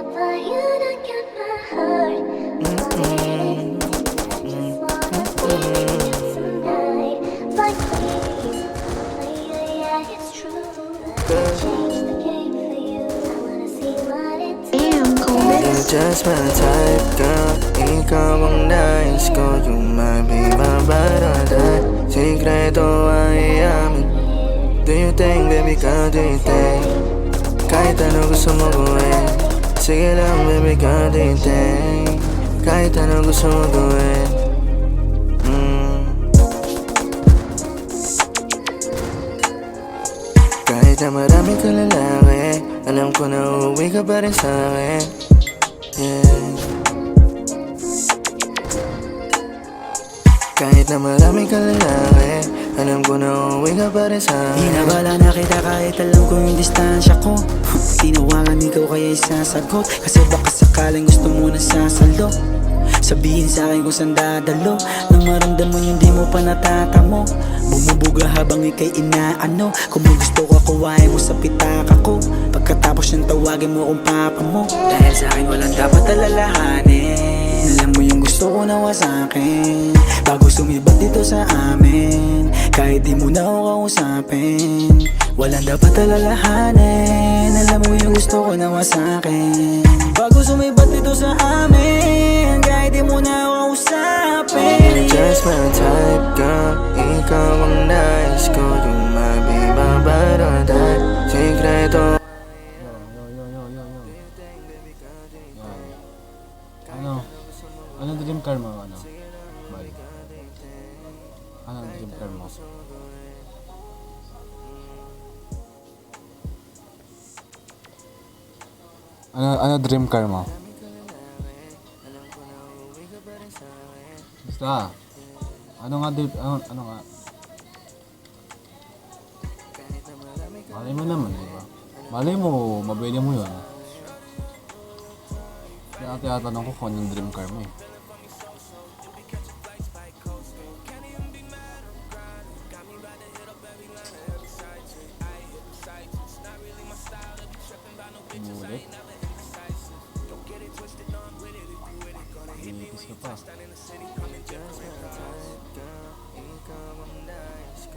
but you don't get my heart. I just wanna feel you tonight. Like please, yeah, it's true. Change the game for you. I wanna see what it takes. You're just my type, girl. Ikaw ang nais ko. You might be my ride or die. Sikreto ay iamin. Do you think, baby, girl, do you think? Kahit ano gusto mo gawin. Sige lang, baby, girl, do you think? Kahit ano gusto mo gawin. Kahit na marami ka lalaki, alam ko na uuwi ka pa rin sa'kin. Yeah. Kahit na marami ka lalaki, alam ko na uuwi ka pa rin sa'kin. Hinabala na kita kahit alam ko yung distansya ko. Tinawagan ikaw kaya isasagot, kasi baka sakaling gusto mo na sasalo. Sabihin sa akin kung saan dadalo, nang maramdaman yung di mo pa natatamo. Bumubuga habang ika'y inaano, kung may gusto ko kuwain mo sa pitaka ko. Pagkatapos yung tawagin mo kung papa mo. Dahil sa akin walang dapat alalahanin. Alam mo yung gusto ko nawa sa akin, bago sumibat dito sa amin. Kahit di mo na ako kausapin, walang dapat alalahanin. Alam mo yung gusto ko nawa sa akin, bago sumibat dito sa amin. Kahit di mo na ako kausapin. You're just my type, girl. Ikaw ang nais ko. You might be my ride or die. Sikreto. Ano dream car mo? Ano? Bye. Ano ang dream car mo? Ano dream car mo? Basta. Ano nga ano nga? Malay mo naman, di ba? Malay mo, mabili mo yun. Kaya tinatanong ko kung anong dream car mo eh.